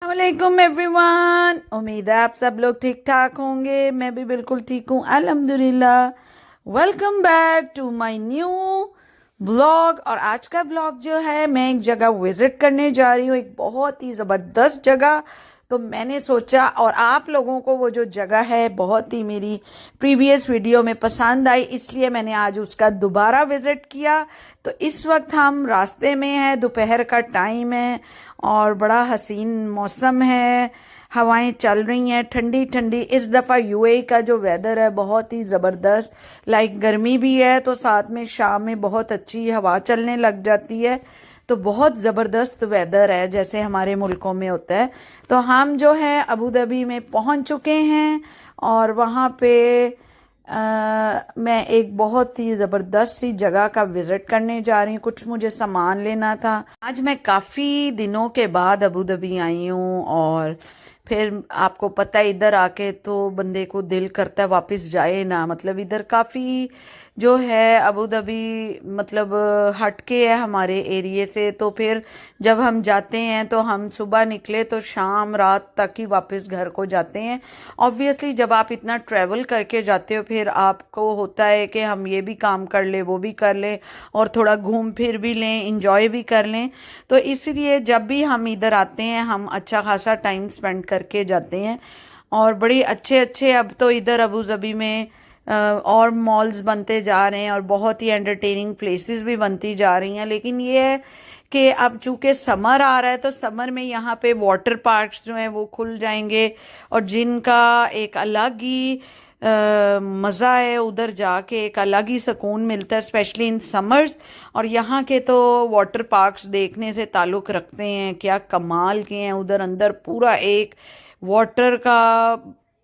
वालेकुम एवरीवन। उम्मीद है आप सब लोग ठीक ठाक होंगे। मैं भी बिल्कुल ठीक हूँ अल्हम्दुलिल्लाह। Welcome back to my new blog. और आज का ब्लॉग जो है, मैं एक जगह विजिट करने जा रही हूँ, एक बहुत ही ज़बरदस्त जगह। तो मैंने सोचा, और आप लोगों को वो जो जगह है बहुत ही मेरी प्रीवियस वीडियो में पसंद आई, इसलिए मैंने आज उसका दोबारा विजिट किया। तो इस वक्त हम रास्ते में हैं, दोपहर का टाइम है और बड़ा हसीन मौसम है, हवाएं चल रही हैं ठंडी ठंडी। इस दफ़ा यूएई का जो वेदर है बहुत ही ज़बरदस्त, लाइक गर्मी भी है तो साथ में शाम में बहुत अच्छी हवा चलने लग जाती है। तो बहुत ज़बरदस्त वेदर है जैसे हमारे मुल्कों में होता है। तो हम जो है अबू धाबी में पहुंच चुके हैं और वहाँ पे मैं एक बहुत ही ज़बरदस्त सी जगह का विज़िट करने जा रही हूँ। कुछ मुझे सामान लेना था। आज मैं काफ़ी दिनों के बाद अबू धाबी आई हूँ और फिर आपको पता है इधर आके तो बंदे को दिल करता है वापस जाए ना। मतलब इधर काफ़ी जो है अबू धाबी मतलब हटके है हमारे एरिए से। तो फिर जब हम जाते हैं तो हम सुबह निकले तो शाम रात तक ही वापस घर को जाते हैं। ऑब्वियसली जब आप इतना ट्रैवल करके जाते हो फिर आपको होता है कि हम ये भी काम कर ले, वो भी कर ले और थोड़ा घूम फिर भी लें, इंजॉय भी कर लें। तो इसलिए जब भी हम इधर आते हैं हम अच्छा खासा टाइम स्पेंड करके जाते हैं। और बड़ी अच्छे अच्छे अब तो इधर अबू धाबी में और मॉल्स बनते जा रहे हैं और बहुत ही एंटरटेनिंग प्लेसेस भी बनती जा रही हैं। लेकिन ये है कि अब चूंकि समर आ रहा है तो समर में यहाँ पे वाटर पार्क्स जो हैं वो खुल जाएंगे और जिनका एक अलग ही मज़ा है, उधर जाके एक अलग ही सुकून मिलता है स्पेशली इन समर्स। और यहाँ के तो वाटर पार्क्स देखने से ताल्लुक़ रखते हैं, क्या कमाल के हैं। उधर अंदर पूरा एक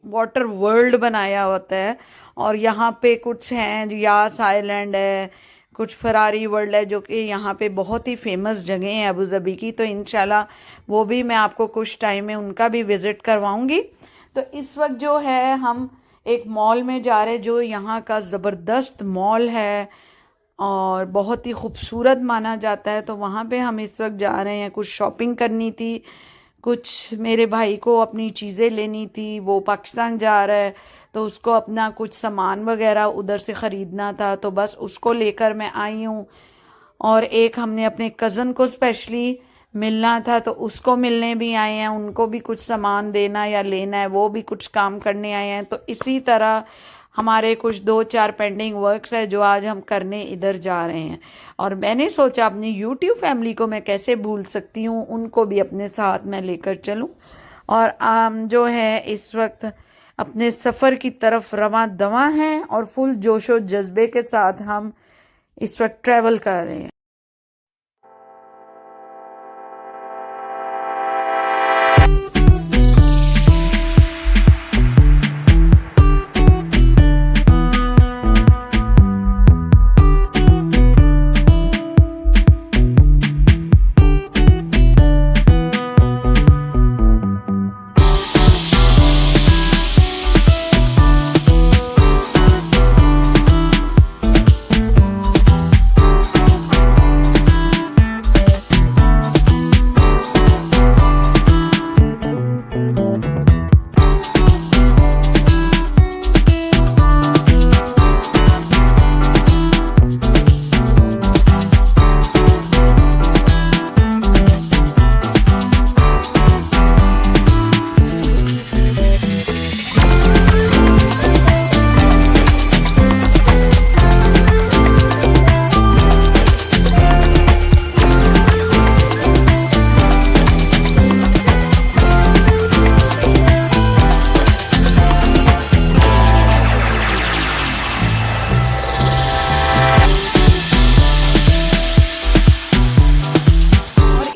वाटर वर्ल्ड बनाया होता है। और यहाँ पे कुछ हैं, यास आइलैंड है, कुछ फरारी वर्ल्ड है, जो कि यहाँ पे बहुत ही फेमस जगह हैं अबू धाबी की। तो इंशाल्लाह वो भी मैं आपको कुछ टाइम में उनका भी विज़िट करवाऊंगी। तो इस वक्त जो है हम एक मॉल में जा रहे हैं जो यहाँ का ज़बरदस्त मॉल है और बहुत ही खूबसूरत माना जाता है। तो वहाँ पे हम इस वक्त जा रहे हैं। कुछ शॉपिंग करनी थी, कुछ मेरे भाई को अपनी चीज़ें लेनी थी, वो पाकिस्तान जा रहा है तो उसको अपना कुछ सामान वगैरह उधर से ख़रीदना था। तो बस उसको लेकर मैं आई हूँ। और एक हमने अपने कज़न को स्पेशली मिलना था तो उसको मिलने भी आए हैं, उनको भी कुछ सामान देना या लेना है, वो भी कुछ काम करने आए हैं। तो इसी तरह हमारे कुछ 2-4 पेंडिंग वर्क्स है जो आज हम करने इधर जा रहे हैं। और मैंने सोचा अपनी यूट्यूब फैमिली को मैं कैसे भूल सकती हूँ, उनको भी अपने साथ मैं लेकर चलूँ। और जो है इस वक्त अपने सफ़र की तरफ रवां दवा हैं और फुल जोशो जज्बे के साथ हम इस वक्त ट्रैवल कर रहे हैं।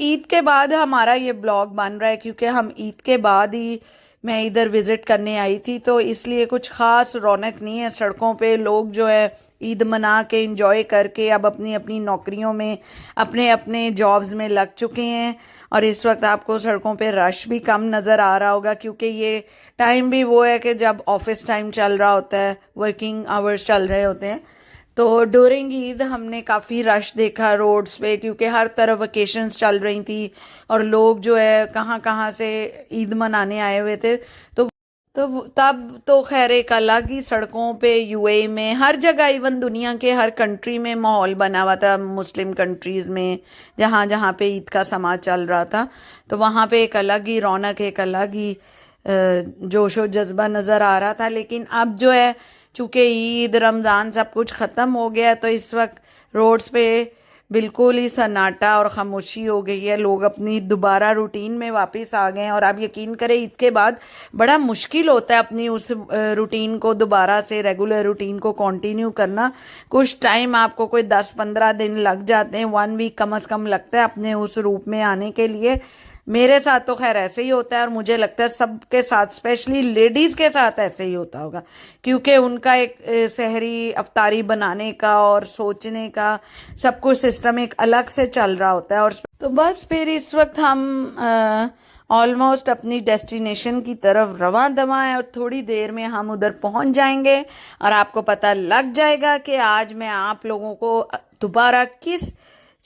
ईद के बाद हमारा ये ब्लॉग बन रहा है क्योंकि हम ईद के बाद ही मैं इधर विज़िट करने आई थी। तो इसलिए कुछ ख़ास रौनक नहीं है सड़कों पे। लोग जो है ईद मना के इंजॉय करके अब अपनी अपनी नौकरियों में, अपने अपने जॉब्स में लग चुके हैं। और इस वक्त आपको सड़कों पे रश भी कम नज़र आ रहा होगा क्योंकि ये टाइम भी वो है कि जब ऑफिस टाइम चल रहा होता है, वर्किंग आवर्स चल रहे होते हैं। तो ड्यूरिंग ईद हमने काफ़ी रश देखा रोड्स पे, क्योंकि हर तरफ वेकेशंस चल रही थी और लोग जो है कहाँ कहाँ से ईद मनाने आए हुए थे। तो तब तो खैर एक अलग ही सड़कों पे यूएई में हर जगह, इवन दुनिया के हर कंट्री में माहौल बना हुआ था, मुस्लिम कंट्रीज में जहाँ जहाँ पे ईद का समाज चल रहा था। तो वहाँ पे एक अलग ही रौनक, एक अलग ही जोशो जज्बा नज़र आ रहा था। लेकिन अब जो है चूंकि ईद रमज़ान सब कुछ ख़त्म हो गया है, तो इस वक्त रोड्स पे बिल्कुल ही सन्नाटा और खामोशी हो गई है। लोग अपनी दोबारा रूटीन में वापस आ गए हैं। और आप यकीन करें ईद के बाद बड़ा मुश्किल होता है अपनी उस रूटीन को दोबारा से, रेगुलर रूटीन को कंटिन्यू करना। कुछ टाइम आपको कोई 10-15 दिन लग जाते हैं, 1 वीक कम से कम लगता है अपने उस रूप में आने के लिए। मेरे साथ तो खैर ऐसे ही होता है और मुझे लगता है सबके साथ, स्पेशली लेडीज़ के साथ ऐसे ही होता होगा, क्योंकि उनका एक सहरी अफ्तारी बनाने का और सोचने का सब कुछ सिस्टम एक अलग से चल रहा होता है। और तो बस फिर इस वक्त हम ऑलमोस्ट अपनी डेस्टिनेशन की तरफ रवां दवा है और थोड़ी देर में हम उधर पहुंच जाएंगे और आपको पता लग जाएगा कि आज मैं आप लोगों को दोबारा किस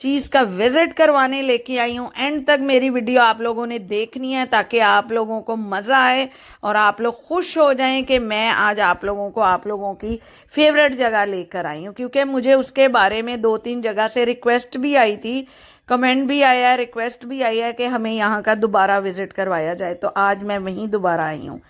चीज़ का विजिट करवाने लेके आई हूँ। एंड तक मेरी वीडियो आप लोगों ने देखनी है ताकि आप लोगों को मज़ा आए और आप लोग खुश हो जाएं कि मैं आज आप लोगों की फेवरेट जगह लेकर आई हूँ। क्योंकि मुझे उसके बारे में 2-3 जगह से रिक्वेस्ट भी आई थी, कमेंट भी आया है, रिक्वेस्ट भी आई है कि हमें यहाँ का दोबारा विजिट करवाया जाए। तो आज मैं वहीं दोबारा आई हूँ।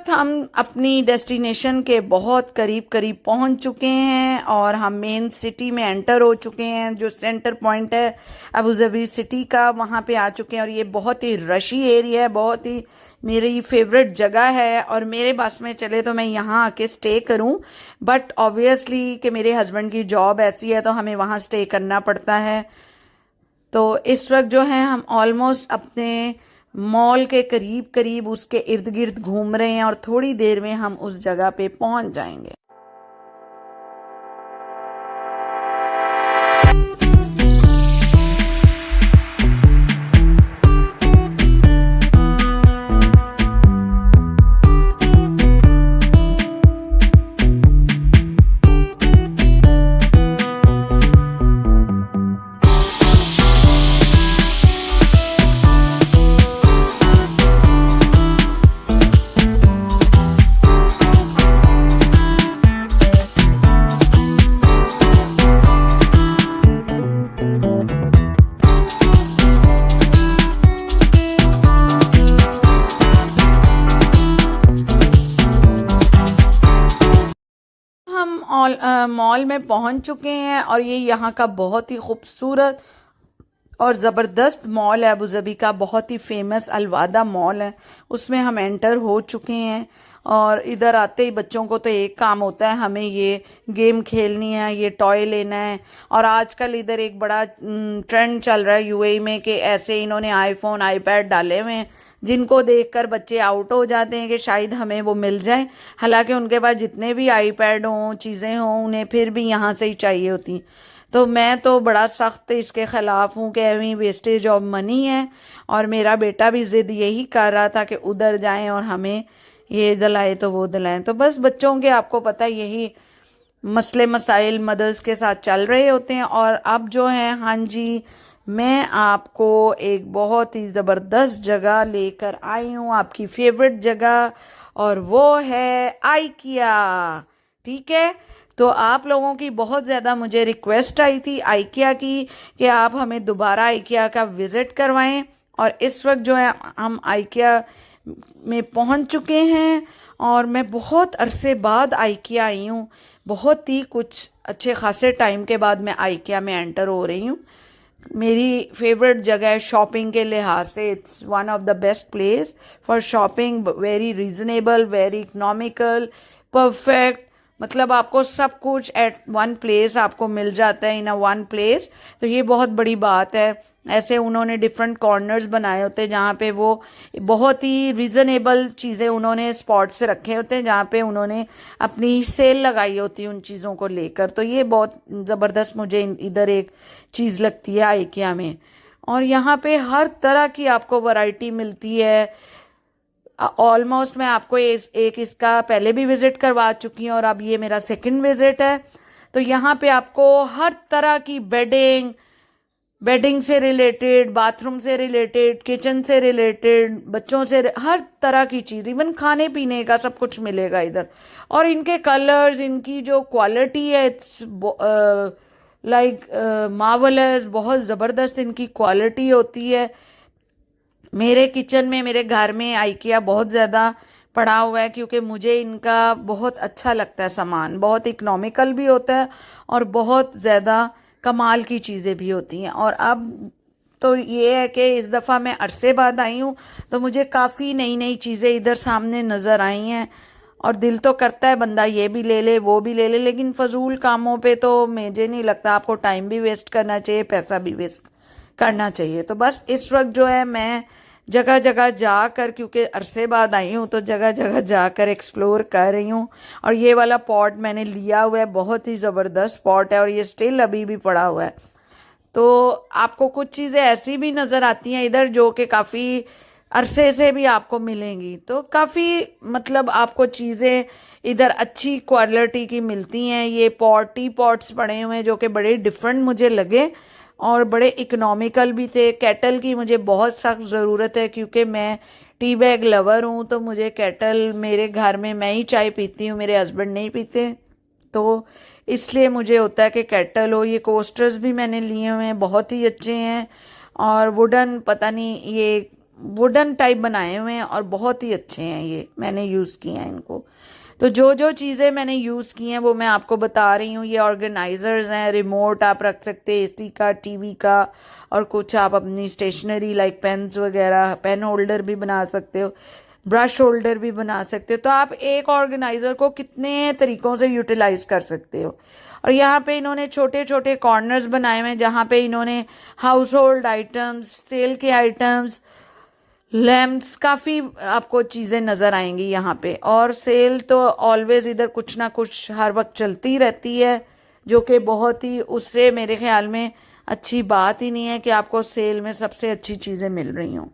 हम अपनी डेस्टिनेशन के बहुत करीब पहुंच चुके हैं और हम मेन सिटी में एंटर हो चुके हैं। जो सेंटर पॉइंट है अबू धाबी सिटी का, वहां पे आ चुके हैं। और ये बहुत ही रशी एरिया है, बहुत ही मेरी फेवरेट जगह है और मेरे बस में चले तो मैं यहाँ आके स्टे करूँ, बट ऑब्वियसली कि मेरे हस्बैंड की जॉब ऐसी है तो हमें वहाँ स्टे करना पड़ता है। तो इस वक्त जो है हम ऑलमोस्ट अपने मॉल के करीब उसके इर्द गिर्द घूम रहे हैं और थोड़ी देर में हम उस जगह पे पहुंच जाएंगे। मॉल में पहुंच चुके हैं और ये यहाँ का बहुत ही खूबसूरत और ज़बरदस्त मॉल है। अबू धाबी का बहुत ही फेमस अलवादा मॉल है, उसमें हम एंटर हो चुके हैं। और इधर आते ही बच्चों को तो एक काम होता है, हमें ये गेम खेलनी है, ये टॉय लेना है। और आजकल इधर एक बड़ा ट्रेंड चल रहा है यूएई में कि ऐसे इन्होंने आईफोन आईपैड डाले हुए हैं जिनको देखकर बच्चे आउट हो जाते हैं कि शायद हमें वो मिल जाए। हालांकि उनके पास जितने भी आईपैड हों, चीज़ें हों, उन्हें फिर भी यहाँ से ही चाहिए होती। तो मैं तो बड़ा सख्त इसके ख़िलाफ़ हूँ कि एवं वेस्टेज ऑफ मनी है। और मेरा बेटा भी ज़िद यही कर रहा था कि उधर जाएं और हमें ये दिलाएं तो वो दिलाएं। तो बस बच्चों के आपको पता है यही मसले मसाइल मदर्स के साथ चल रहे होते हैं। और अब जो है, हाँ जी, मैं आपको एक बहुत ही ज़बरदस्त जगह लेकर आई हूँ, आपकी फेवरेट जगह, और वो है आइकिया। ठीक है, तो आप लोगों की बहुत ज़्यादा मुझे रिक्वेस्ट आई थी आइकिया की कि आप हमें दोबारा आइकिया का विज़िट करवाएं। और इस वक्त जो है हम आइकिया में पहुंच चुके हैं और मैं बहुत अरसे बाद आइकिया आई हूँ। बहुत ही कुछ अच्छे खासे टाइम के बाद मैं आइकिया में एंटर हो रही हूँ। मेरी फेवरेट जगह है शॉपिंग के लिहाज से। It's one of the best place for shopping, very reasonable, very economical, perfect. मतलब आपको सब कुछ एट वन प्लेस आपको मिल जाता है, इन अ वन प्लेस। तो ये बहुत बड़ी बात है। ऐसे उन्होंने डिफरेंट कॉर्नर्स बनाए होते हैं जहाँ पे वो बहुत ही रीज़नेबल चीज़ें उन्होंने स्पॉट से रखे होते हैं, जहाँ पे उन्होंने अपनी सेल लगाई होती है उन चीज़ों को लेकर। तो ये बहुत ज़बरदस्त मुझे इधर एक चीज़ लगती है आइकिया में। और यहाँ पे हर तरह की आपको वैरायटी मिलती है। ऑलमोस्ट मैं आपको एक इसका पहले भी विज़िट करवा चुकी हूँ और अब ये मेरा सेकंड विज़िट है। तो यहाँ पे आपको हर तरह की बेडिंग से रिलेटेड, बाथरूम से रिलेटेड, किचन से रिलेटेड, बच्चों से हर तरह की चीज़, इवन खाने पीने का सब कुछ मिलेगा इधर। और इनके कलर्स, इनकी जो क्वालिटी है, इट्स लाइक मार्वलस, बहुत ज़बरदस्त इनकी क्वालिटी होती है। मेरे किचन में, मेरे घर में आइकिया बहुत ज़्यादा पड़ा हुआ है क्योंकि मुझे इनका बहुत अच्छा लगता है सामान। बहुत इकोनॉमिकल भी होता है और बहुत ज़्यादा कमाल की चीज़ें भी होती हैं। और अब तो ये है कि इस दफ़ा मैं अरसे बाद आई हूँ तो मुझे काफ़ी नई नई चीज़ें इधर सामने नज़र आई हैं। और दिल तो करता है बंदा ये भी ले ले वो भी ले ले, लेकिन फजूल कामों पे तो मुझे नहीं लगता आपको टाइम भी वेस्ट करना चाहिए, पैसा भी वेस्ट करना चाहिए। तो बस इस वक्त जो है मैं जगह जगह जाकर, क्योंकि अरसे बाद आई हूँ तो जगह जगह जाकर एक्सप्लोर कर रही हूँ। और ये वाला पॉट मैंने लिया हुआ है, बहुत ही ज़बरदस्त पॉट है और ये स्टिल अभी भी पड़ा हुआ है। तो आपको कुछ चीज़ें ऐसी भी नज़र आती हैं इधर जो कि काफ़ी अरसे से भी आपको मिलेंगी। तो काफ़ी मतलब आपको चीज़ें इधर अच्छी क्वालिटी की मिलती हैं। ये टी पॉट्स पड़े हुए हैं जो कि बड़े डिफरेंट मुझे लगे और बड़े इकोनॉमिकल भी थे। केटल की मुझे बहुत सख्त ज़रूरत है क्योंकि मैं टी बैग लवर हूँ। तो मुझे केटल, मेरे घर में मैं ही चाय पीती हूँ, मेरे हस्बैंड नहीं पीते, तो इसलिए मुझे होता है कि केटल हो। ये कोस्टर्स भी मैंने लिए हुए हैं, बहुत ही अच्छे हैं और वुडन, पता नहीं, ये वुडन टाइप बनाए हुए हैं और बहुत ही अच्छे हैं। ये मैंने यूज़ किए हैं इनको। तो जो जो चीज़ें मैंने यूज़ की हैं वो मैं आपको बता रही हूँ। ये ऑर्गेनाइजर्स हैं, रिमोट आप रख सकते हैं एसी का, टीवी का, और कुछ आप अपनी स्टेशनरी लाइक पेन्स वगैरह, पेन होल्डर भी बना सकते हो, ब्रश होल्डर भी बना सकते हो। तो आप एक ऑर्गेनाइजर को कितने तरीक़ों से यूटिलाइज कर सकते हो। और यहाँ पे इन्होंने छोटे छोटे कॉर्नर्स बनाए हुए हैं जहाँ पे इन्होंने हाउस होल्ड आइटम्स, सेल के आइटम्स, लैम्प्स, काफ़ी आपको चीज़ें नज़र आएंगी यहाँ पे। और सेल तो ऑलवेज इधर कुछ ना कुछ हर वक्त चलती रहती है, जो कि बहुत ही, उससे मेरे ख्याल में अच्छी बात ही नहीं है कि आपको सेल में सबसे अच्छी चीज़ें मिल रही हों।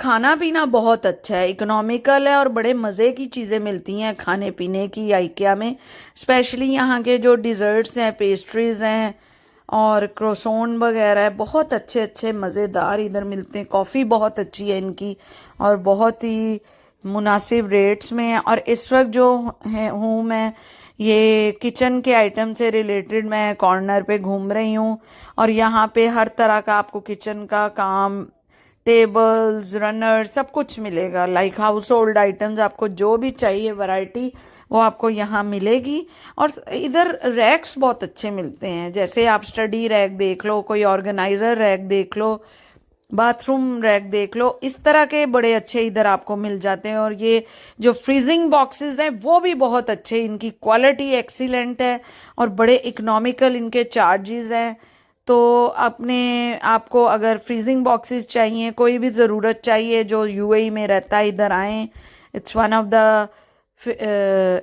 खाना पीना बहुत अच्छा है, इकोनॉमिकल है और बड़े मज़े की चीज़ें मिलती हैं खाने पीने की आइकिया में। स्पेशली यहाँ के जो डिज़र्ट्स हैं, पेस्ट्रीज़ हैं और क्रोसोन वगैरह है, बहुत अच्छे अच्छे मज़ेदार इधर मिलते हैं। कॉफ़ी बहुत अच्छी है इनकी और बहुत ही मुनासिब रेट्स में है। और इस वक्त जो है हूँ मैं, ये किचन के आइटम से रिलेटेड मैं कॉर्नर पे घूम रही हूँ और यहाँ पे हर तरह का आपको किचन का काम, टेबल्स, रनर, सब कुछ मिलेगा। लाइक हाउस होल्ड आइटम्स, आपको जो भी चाहिए वैरायटी वो आपको यहाँ मिलेगी। और इधर रैक्स बहुत अच्छे मिलते हैं, जैसे आप स्टडी रैक देख लो, कोई ऑर्गेनाइजर रैक देख लो, बाथरूम रैक देख लो, इस तरह के बड़े अच्छे इधर आपको मिल जाते हैं। और ये जो फ्रीजिंग बॉक्सेस हैं वो भी बहुत अच्छे, इनकी क्वालिटी एक्सीलेंट है और बड़े इकोनॉमिकल इनके चार्जेस हैं। तो अपने आपको अगर फ्रीजिंग बॉक्सेस चाहिए, कोई भी ज़रूरत चाहिए जो यूएई में रहता है, इधर आएँ। It's one of the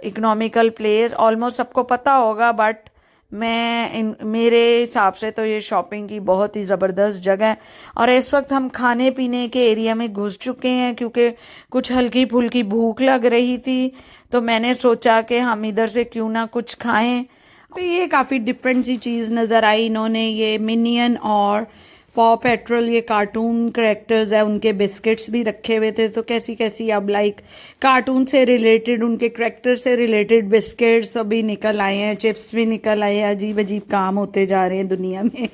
economical place, almost सबको पता होगा, बट मेरे हिसाब से तो ये शॉपिंग की बहुत ही ज़बरदस्त जगह है। और इस वक्त हम खाने पीने के एरिया में घुस चुके हैं क्योंकि कुछ हल्की फुल्की भूख लग रही थी, तो मैंने सोचा कि हम इधर से क्यों ना कुछ खाएं। तो ये काफ़ी डिफरेंट सी चीज़ नज़र आई। इन्होंने ये मिनियन और पॉ पेट्रोल, ये कार्टून करेक्टर्स है, उनके बिस्किट्स भी रखे हुए थे। तो कैसी कैसी अब लाइक कार्टून से रिलेटेड, उनके करेक्टर से रिलेटेड बिस्किट्स अभी निकल आए हैं, चिप्स भी निकल आए हैं। अजीब अजीब काम होते जा रहे हैं दुनिया में।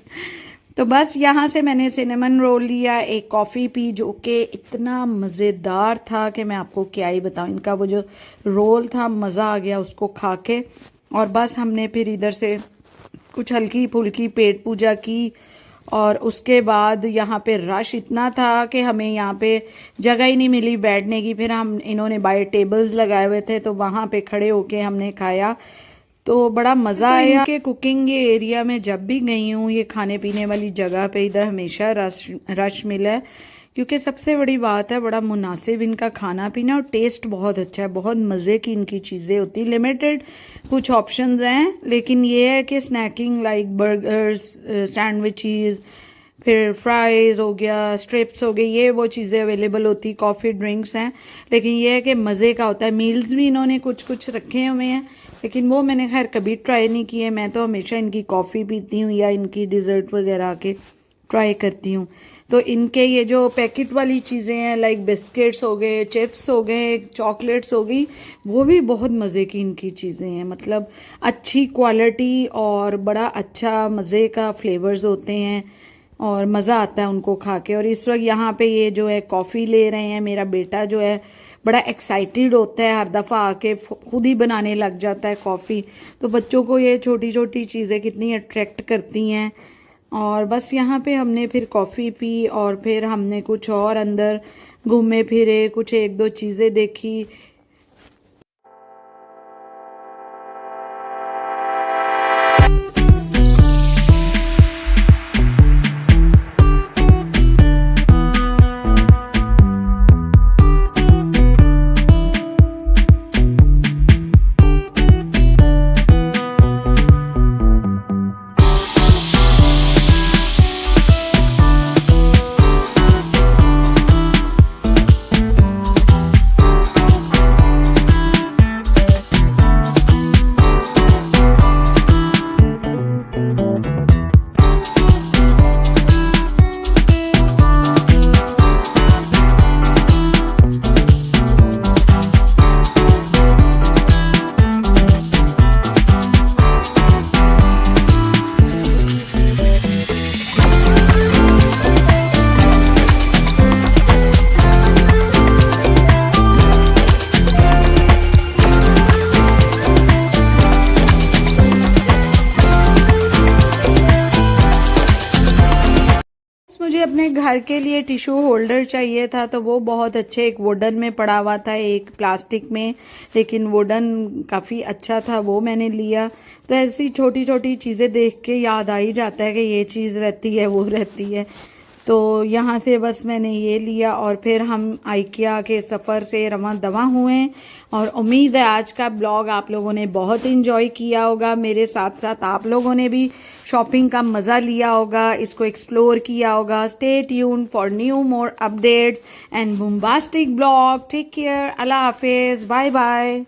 तो बस यहाँ से मैंने सिनेमन रोल लिया, एक कॉफ़ी पी जो कि इतना मज़ेदार था कि मैं आपको क्या ही बताऊँ। इनका वो जो रोल था, मज़ा आ गया उसको खा के। और बस हमने फिर इधर से कुछ हल्की फुल्की पेट पूजा की और उसके बाद यहाँ पे रश इतना था कि हमें यहाँ पे जगह ही नहीं मिली बैठने की। फिर इन्होंने बाहर टेबल्स लगाए हुए थे तो वहाँ पे खड़े होके हमने खाया, तो बड़ा मज़ा आया। कि कुकिंग ये एरिया में जब भी गई हूँ, ये खाने पीने वाली जगह पे, इधर हमेशा रश मिला है क्योंकि सबसे बड़ी बात है बड़ा मुनासिब इनका खाना पीना और टेस्ट बहुत अच्छा है। बहुत मज़े की इनकी चीज़ें होती, लिमिटेड कुछ ऑप्शंस हैं, लेकिन ये है कि स्नैकिंग लाइक बर्गर्स, सैंडविचेस, फिर फ्राइज़ हो गया, स्ट्रिप्स हो गए, ये वो चीज़ें अवेलेबल होती। कॉफ़ी ड्रिंक्स हैं, लेकिन ये है कि मज़े का होता है। मील्स भी इन्होंने कुछ कुछ रखे हुए हैं, लेकिन वो मैंने खैर कभी ट्राई नहीं किए। मैं तो हमेशा इनकी कॉफ़ी पीती हूँ या इनकी डिज़र्ट वगैरह के ट्राई करती हूँ। तो इनके ये जो पैकेट वाली चीज़ें हैं लाइक बिस्किट्स हो गए, चिप्स हो गए, चॉकलेट्स हो गई, वो भी बहुत मज़े की इनकी चीज़ें हैं। मतलब अच्छी क्वालिटी और बड़ा अच्छा मज़े का फ्लेवर्स होते हैं और मज़ा आता है उनको खा के। और इस वक्त यहाँ पे ये जो है कॉफ़ी ले रहे हैं। मेरा बेटा जो है बड़ा एक्साइटेड होता है, हर दफ़ा आके खुद ही बनाने लग जाता है कॉफ़ी। तो बच्चों को ये छोटी छोटी चीज़ें कितनी अट्रैक्ट करती हैं। और बस यहाँ पे हमने फिर कॉफ़ी पी और फिर हमने कुछ और अंदर घूमे फिरे, कुछ एक दो चीज़ें देखी। मुझे अपने घर के लिए टिश्यू होल्डर चाहिए था, तो वो बहुत अच्छे, एक वुडन में पड़ा हुआ था, एक प्लास्टिक में, लेकिन वुडन काफ़ी अच्छा था, वो मैंने लिया। तो ऐसी छोटी छोटी चीज़ें देख के याद आ ही जाता है कि ये चीज़ रहती है, वो रहती है। तो यहाँ से बस मैंने ये लिया और फिर हम आइकिया के सफ़र से रवां दवा हुए। और उम्मीद है आज का ब्लॉग आप लोगों ने बहुत इंजॉय किया होगा, मेरे साथ साथ आप लोगों ने भी शॉपिंग का मज़ा लिया होगा, इसको एक्सप्लोर किया होगा। Stay tuned for new more updates and bombastic blog. Take care, अल्लाह हाफिज़, बाय बाय।